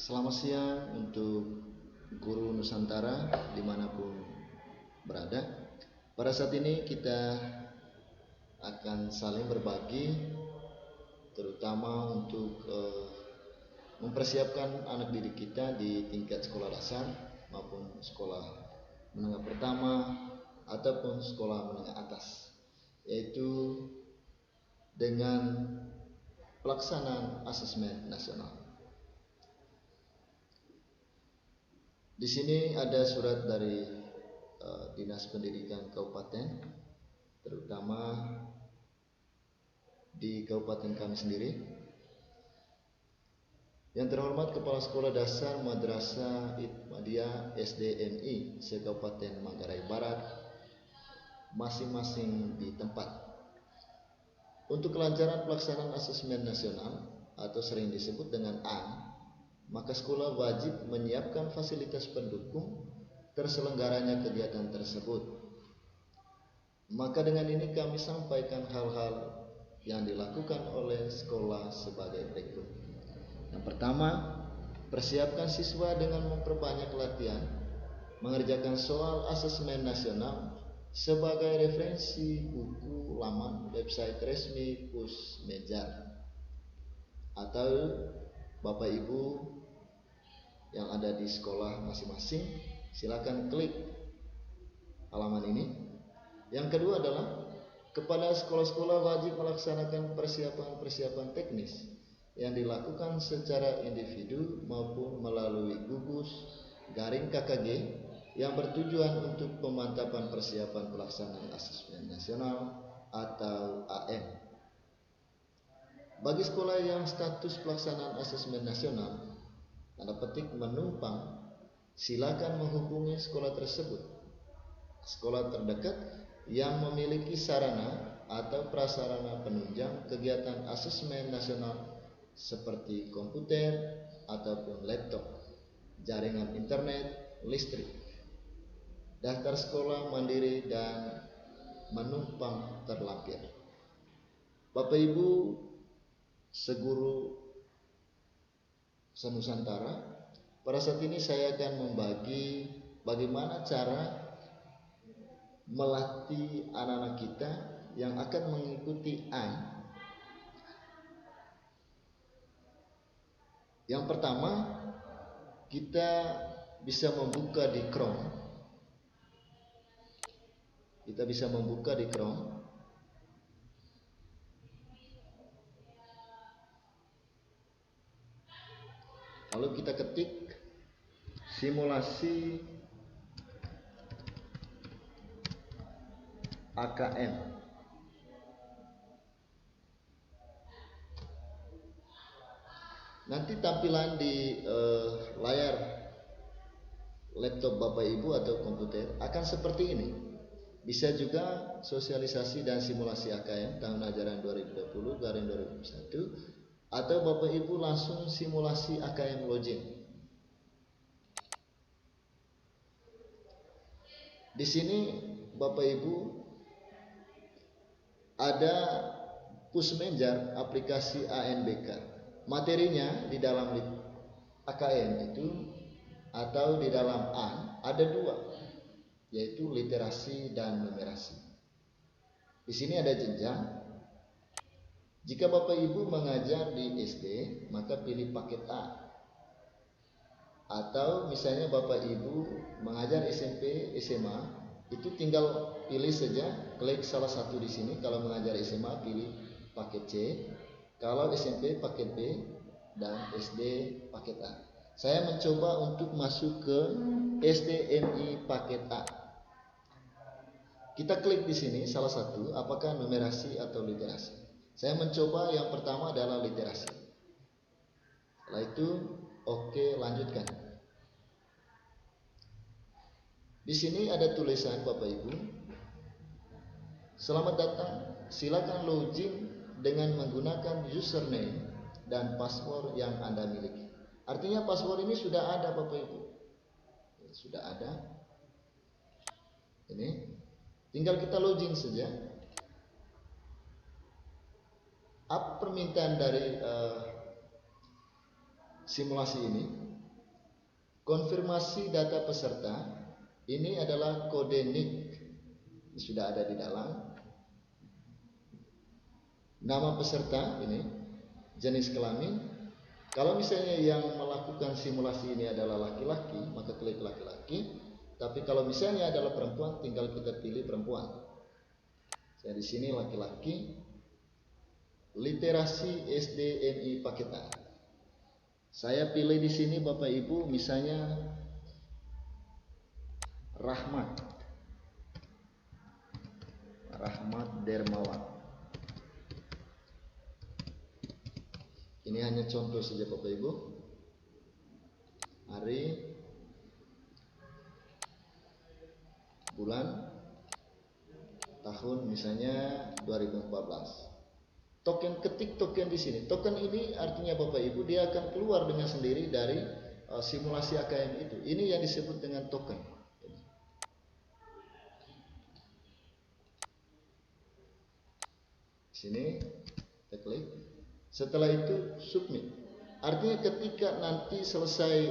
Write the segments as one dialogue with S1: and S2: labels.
S1: Selamat siang untuk guru Nusantara dimanapun berada. Pada saat ini kita akan saling berbagi, terutama untuk mempersiapkan anak didik kita di tingkat sekolah dasar maupun sekolah menengah pertama ataupun sekolah menengah atas, yaitu dengan pelaksanaan asesmen nasional. Di sini ada surat dari Dinas Pendidikan Kabupaten, terutama di kabupaten kami sendiri. Yang terhormat Kepala Sekolah Dasar Madrasah Ihmadiyah SDNI se-Kabupaten Manggarai Barat, masing-masing di tempat. Untuk kelancaran pelaksanaan asesmen nasional atau sering disebut dengan A, maka sekolah wajib menyiapkan fasilitas pendukung terselenggaranya kegiatan tersebut. Maka dengan ini kami sampaikan hal-hal yang dilakukan oleh sekolah sebagai berikut. Yang pertama, persiapkan siswa dengan memperbanyak latihan mengerjakan soal asesmen nasional sebagai referensi buku laman website resmi Pusmejar. Atau Bapak Ibu yang ada di sekolah masing-masing, silakan klik halaman ini. Yang kedua adalah kepala sekolah-sekolah wajib melaksanakan persiapan-persiapan teknis yang dilakukan secara individu maupun melalui gugus garing KKG yang bertujuan untuk pemantapan persiapan pelaksanaan asesmen nasional atau AM. Bagi sekolah yang status pelaksanaan asesmen nasional tanda petik menumpang, silakan menghubungi sekolah tersebut, sekolah terdekat yang memiliki sarana atau prasarana penunjang kegiatan asesmen nasional seperti komputer ataupun laptop, jaringan internet, listrik, daftar sekolah mandiri dan menumpang terlampir. Bapak Ibu seguru se-Nusantara, pada saat ini saya akan membagi bagaimana cara melatih anak-anak kita yang akan mengikuti A. Yang pertama, kita bisa membuka di Chrome. Lalu kita ketik simulasi AKM. Nanti tampilan di layar laptop Bapak Ibu atau komputer akan seperti ini. Bisa juga sosialisasi dan simulasi AKM tahun ajaran 2020-2021 atau Bapak Ibu langsung simulasi AKM login. Di sini Bapak Ibu ada Pusmejar aplikasi ANBK. Materinya di dalam AKM itu atau di dalam A ada dua, yaitu literasi dan numerasi. Di sini ada jenjang. Jika Bapak Ibu mengajar di SD, maka pilih paket A. Atau misalnya Bapak Ibu mengajar SMP, SMA, itu tinggal pilih saja, klik salah satu di sini. Kalau mengajar SMA pilih paket C, kalau SMP paket B, dan SD paket A. Saya mencoba untuk masuk ke SDNI paket A. Kita klik di sini salah satu, apakah numerasi atau literasi. Saya mencoba yang pertama adalah literasi. Setelah itu, oke, lanjutkan. Di sini ada tulisan Bapak Ibu. Selamat datang, silakan login dengan menggunakan username dan password yang Anda miliki. Artinya password ini sudah ada Bapak Ibu. Sudah ada. Ini tinggal kita login saja. Apa permintaan dari simulasi ini, konfirmasi data peserta ini adalah kode NIK, sudah ada di dalam. Nama peserta ini, jenis kelamin. Kalau misalnya yang melakukan simulasi ini adalah laki-laki, maka klik laki-laki. Tapi kalau misalnya adalah perempuan, tinggal kita pilih perempuan. Saya di sini laki-laki. Literasi SDMI paket A. Saya pilih di sini Bapak Ibu, misalnya Rahmat Dermawan. Ini hanya contoh saja Bapak Ibu. Hari, bulan, tahun misalnya 2014. Ketik token di sini. Token ini artinya Bapak Ibu, dia akan keluar dengan sendiri dari simulasi AKM itu. Ini yang disebut dengan token. Sini kita klik. Setelah itu submit. Artinya ketika nanti selesai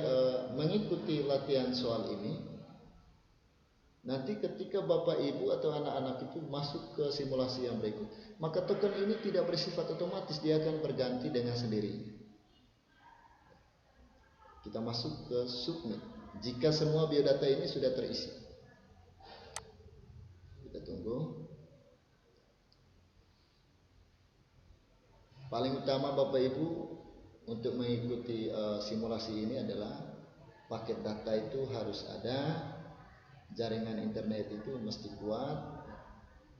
S1: mengikuti latihan soal ini, nanti ketika Bapak Ibu atau anak-anak itu masuk ke simulasi yang berikut, maka token ini tidak bersifat otomatis, dia akan berganti dengan sendiri. Kita masuk ke submit. Jika semua biodata ini sudah terisi, kita tunggu. Paling utama Bapak Ibu untuk mengikuti simulasi ini adalah paket data itu harus ada, jaringan internet itu mesti kuat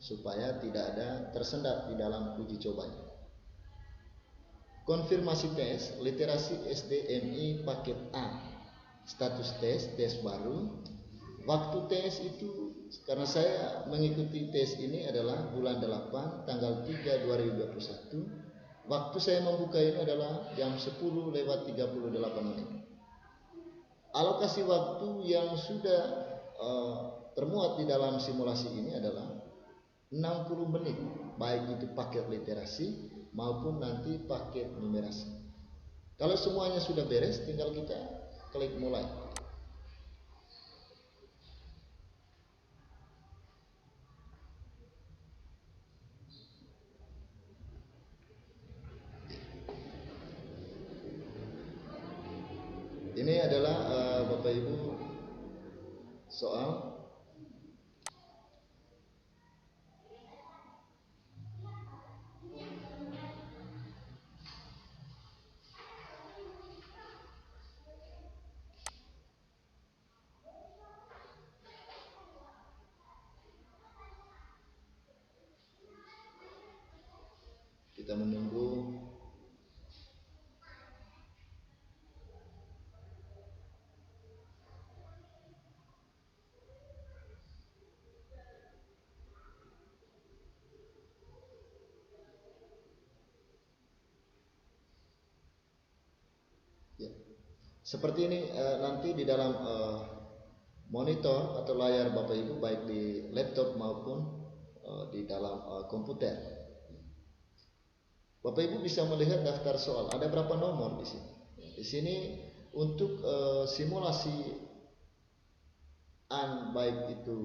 S1: supaya tidak ada tersendat di dalam uji cobanya. Konfirmasi tes, literasi SDMI paket A, status tes baru. Waktu tes itu, karena saya mengikuti tes ini adalah bulan 8 tanggal 3 2021. Waktu saya membuka ini adalah jam 10:38. Alokasi waktu yang sudah termuat di dalam simulasi ini adalah 60 menit, baik itu paket literasi maupun nanti paket numerasi. Kalau semuanya sudah beres, tinggal kita klik mulai. Ini adalah Bapak Ibu soal kita menunggu. Ya. Seperti ini nanti di dalam monitor atau layar Bapak Ibu, baik di laptop maupun di dalam komputer. Bapak Ibu bisa melihat daftar soal. Ada berapa nomor di sini? Di sini untuk simulasi baik itu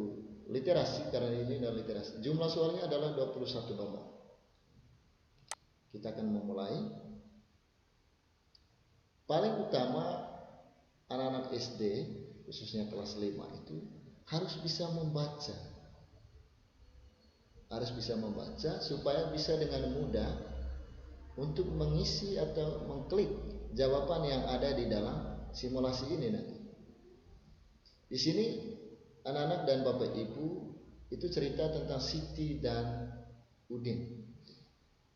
S1: literasi, karena ini adalah literasi. Jumlah soalnya adalah 21 nomor. Kita akan memulai. Paling utama anak-anak SD, khususnya kelas 5 itu harus bisa membaca. Harus bisa membaca supaya bisa dengan mudah untuk mengisi atau mengklik jawaban yang ada di dalam simulasi ini nanti. Di sini anak-anak dan Bapak Ibu itu cerita tentang Siti dan Udin.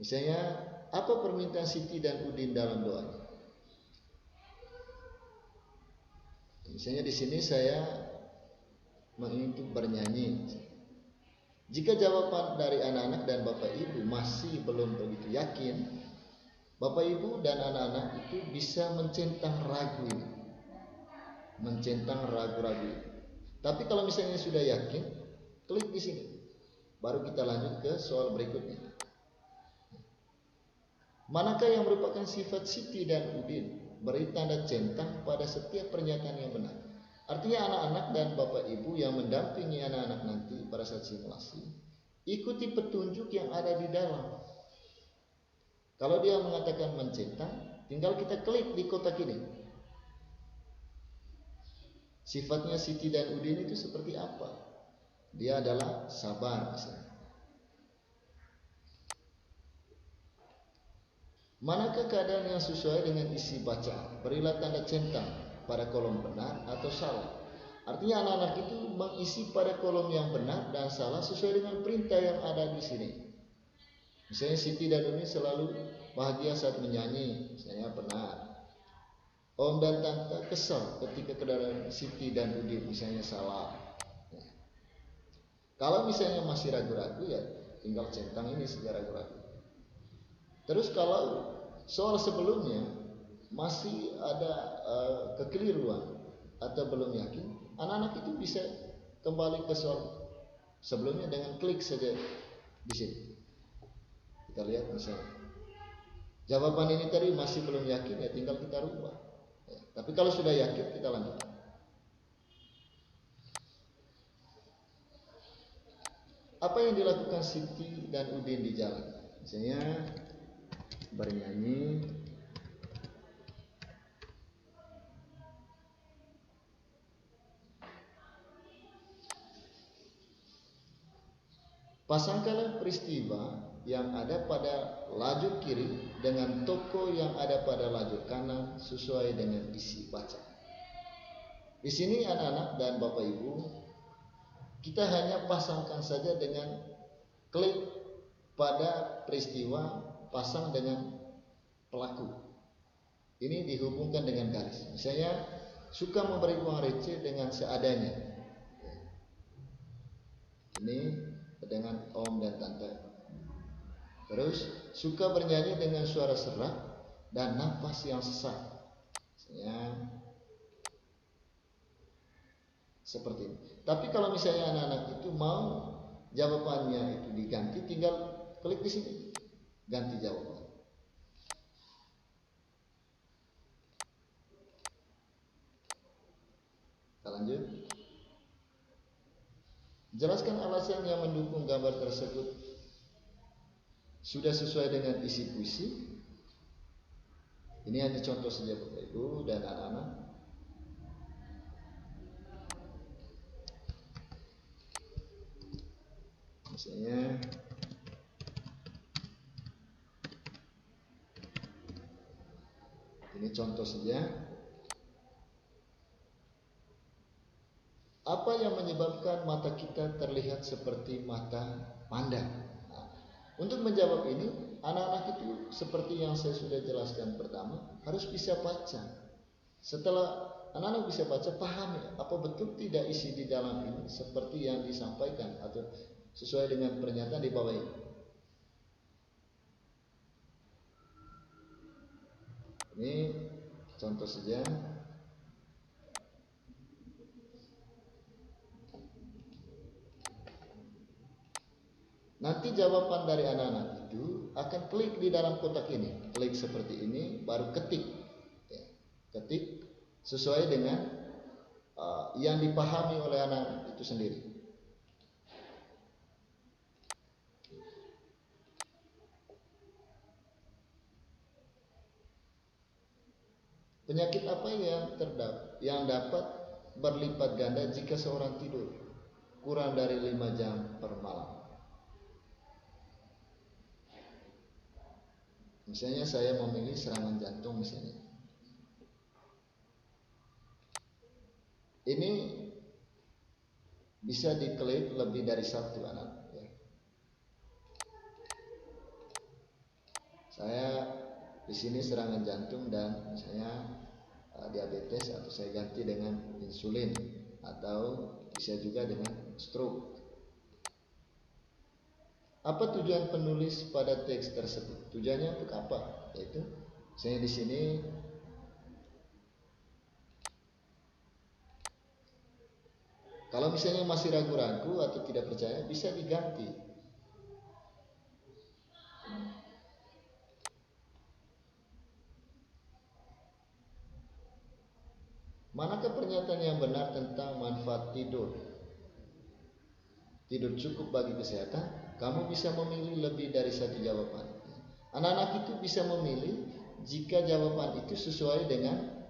S1: Misalnya, apa permintaan Siti dan Udin dalam doanya? Misalnya di sini saya menginginkan bernyanyi. Jika jawaban dari anak-anak dan Bapak Ibu masih belum begitu yakin, Bapak Ibu dan anak-anak itu bisa mencentang ragu ini. Mencentang ragu-ragu. Tapi kalau misalnya sudah yakin, klik di sini. Baru kita lanjut ke soal berikutnya. Manakah yang merupakan sifat Siti dan Udin? beri tanda centang pada setiap pernyataan yang benar. Artinya anak-anak dan bapak ibu yang mendampingi anak-anak nanti pada saat simulasi, ikuti petunjuk yang ada di dalam. Kalau dia mengatakan mencentang, tinggal kita klik di kotak ini. Sifatnya Siti dan Udin itu seperti apa? Dia adalah sabar misalnya. Manakah keadaan yang sesuai dengan isi bacaan? Berilah tanda centang pada kolom benar atau salah. Artinya anak-anak itu mengisi pada kolom yang benar dan salah sesuai dengan perintah yang ada di sini. Misalnya Siti dan Udin selalu bahagia saat menyanyi, misalnya benar. Om dan Tante kesal ketika keadaan Siti dan Udin, misalnya salah. Kalau misalnya masih ragu-ragu, ya tinggal centang ini secara ragu-ragu. Terus kalau soal sebelumnya masih ada kekeliruan atau belum yakin, anak-anak itu bisa kembali ke soal sebelumnya dengan klik saja di sini. Kita lihat misalnya jawaban ini tadi masih belum yakin, ya tinggal kita rubah. Ya, tapi kalau sudah yakin, kita lanjut. Apa yang dilakukan Siti dan Udin di jalan? Misalnya bernyanyi, pasangkanlah peristiwa yang ada pada lajur kiri dengan toko yang ada pada lajur kanan sesuai dengan isi bacaan. Di sini anak-anak dan bapak ibu, kita hanya pasangkan saja dengan klik pada peristiwa, pasang dengan pelaku. Ini dihubungkan dengan garis. Misalnya suka memberi uang receh dengan seadanya. Ini dengan om dan tante. Terus suka bernyanyi dengan suara serak dan nafas yang sesak. Misalnya seperti ini. Tapi kalau misalnya anak-anak itu mau jawabannya itu diganti, tinggal klik di sini, ganti jawaban. Kita lanjut. Jelaskan alasan yang mendukung gambar tersebut sudah sesuai dengan isi puisi. Ini hanya contoh saja Bapak Ibu dan anak-anak. Misalnya ini contoh saja. Apa yang menyebabkan mata kita terlihat seperti mata panda? Nah, untuk menjawab ini, anak-anak itu seperti yang saya sudah jelaskan pertama, harus bisa baca. Setelah anak-anak bisa baca, pahami apa betul tidak isi di dalam ini seperti yang disampaikan atau sesuai dengan pernyataan di bawah ini. Ini contoh saja. Nanti jawaban dari anak-anak itu akan klik di dalam kotak ini, klik seperti ini, baru ketik, ya, ketik sesuai dengan yang dipahami oleh anak itu sendiri. Penyakit apa yang dapat berlipat ganda jika seorang tidur kurang dari 5 jam per malam? Misalnya saya memilih serangan jantung misalnya. Ini bisa diklik lebih dari satu anak. Ya. Saya di sini serangan jantung dan misalnya diabetes, atau saya ganti dengan insulin, atau bisa juga dengan stroke. Apa tujuan penulis pada teks tersebut? Tujuannya untuk apa? Yaitu, saya di sini kalau misalnya masih ragu-ragu atau tidak percaya, bisa diganti. Manakah pernyataan yang benar tentang manfaat tidur? Tidur cukup bagi kesehatan? Kamu bisa memilih lebih dari satu jawaban. Anak-anak itu bisa memilih jika jawaban itu sesuai dengan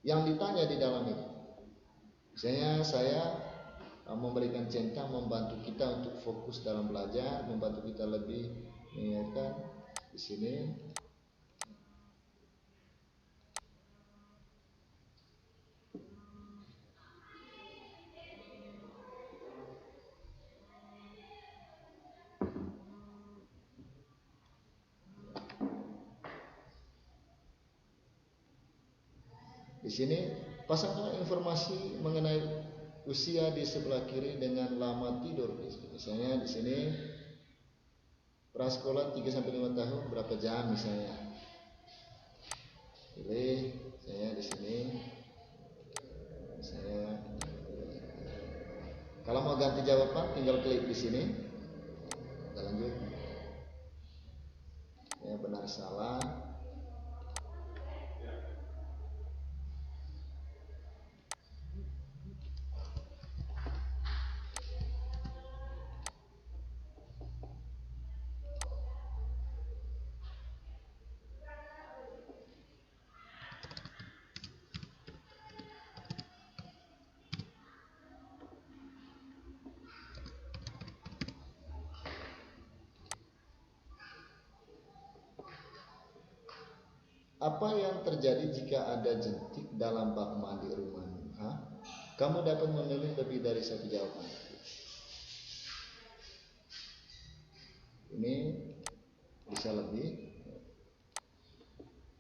S1: yang ditanya di dalam ini. Misalnya saya memberikan centang membantu kita untuk fokus dalam belajar, membantu kita lebih mengingatkan di sini. Di sini pasangkan informasi mengenai usia di sebelah kiri dengan lama tidur. Misalnya di sini prasekolah 3-5 tahun berapa jam misalnya. Pilih saya di sini. Saya kalau mau ganti jawaban tinggal klik di sini. Kita lanjut. Ya, benar salah. Apa yang terjadi jika ada jentik dalam bak mandi rumahmu? Kamu dapat memilih lebih dari satu jawaban. Ini bisa lebih.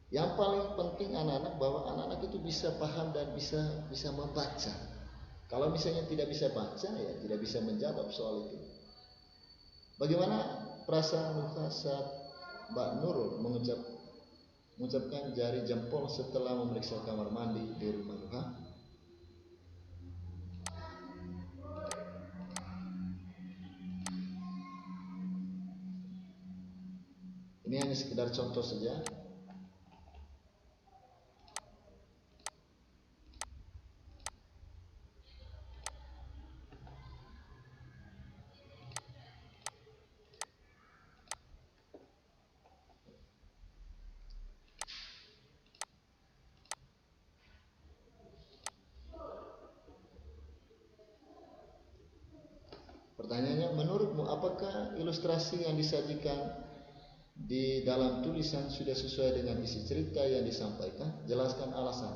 S1: Yang paling penting anak-anak bahwa anak-anak itu bisa paham dan bisa membaca. Kalau misalnya tidak bisa baca ya tidak bisa menjawab soal itu. Bagaimana perasaan Nuha saat Mbak Nurul mengucapkan jari jempol setelah memeriksa kamar mandi di rumah Nuha? Ini hanya sekedar contoh saja. Pertanyaannya, menurutmu apakah ilustrasi yang disajikan di dalam tulisan sudah sesuai dengan isi cerita yang disampaikan? Jelaskan alasan.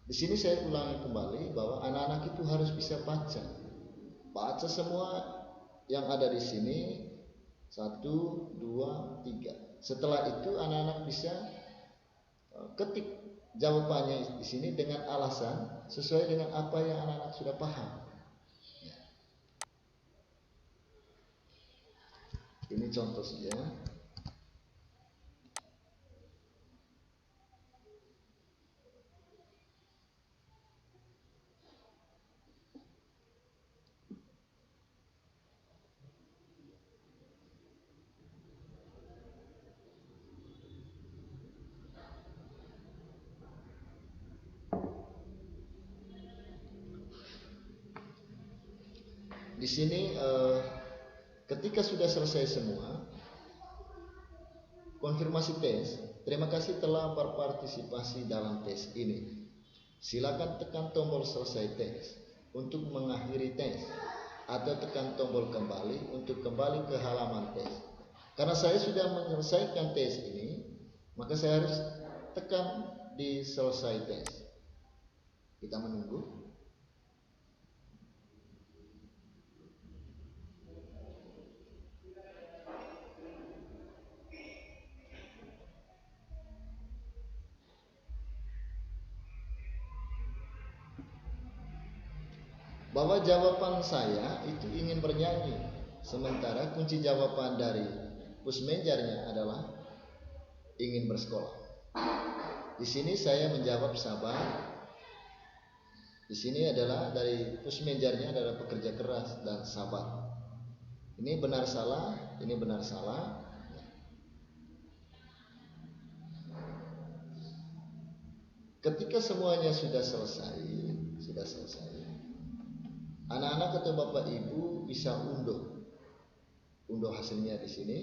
S1: Di sini saya ulangi kembali bahwa anak-anak itu harus bisa baca. Baca semua yang ada di sini 1, 2, 3. Setelah itu anak-anak bisa ketik jawabannya di sini dengan alasan sesuai dengan apa yang anak-anak sudah paham. Ini contoh saja. Di sini ketika sudah selesai semua konfirmasi tes, terima kasih telah berpartisipasi dalam tes ini. Silakan tekan tombol selesai tes untuk mengakhiri tes atau tekan tombol kembali untuk kembali ke halaman tes. Karena saya sudah menyelesaikan tes ini, maka saya harus tekan di selesai tes. Kita menunggu. Bahwa jawaban saya itu ingin bernyanyi, sementara kunci jawaban dari pusmenjarnya adalah ingin bersekolah. Di sini saya menjawab sabar. Di sini adalah dari pusmenjarnya adalah pekerja keras dan sabar. Ini benar salah, ini benar salah. Ketika semuanya sudah selesai, anak-anak atau bapak ibu bisa unduh hasilnya di sini.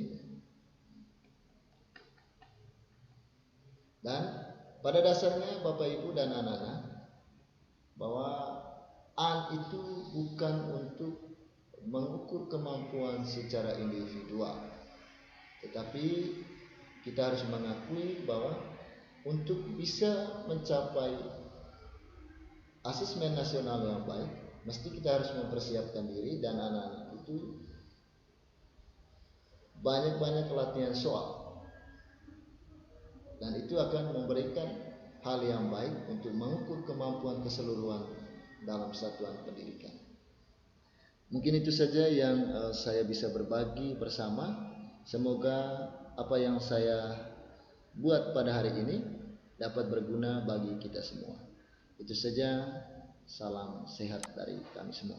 S1: Dan pada dasarnya bapak ibu dan anak-anak, bahwa AN itu bukan untuk mengukur kemampuan secara individual, tetapi kita harus mengakui bahwa untuk bisa mencapai asesmen nasional yang baik, mesti kita harus mempersiapkan diri, dan anak-anak itu banyak-banyak latihan soal, dan itu akan memberikan hal yang baik untuk mengukur kemampuan keseluruhan dalam satuan pendidikan. Mungkin itu saja yang saya bisa berbagi bersama. Semoga apa yang saya buat pada hari ini dapat berguna bagi kita semua. Itu saja, salam sehat dari kami semua.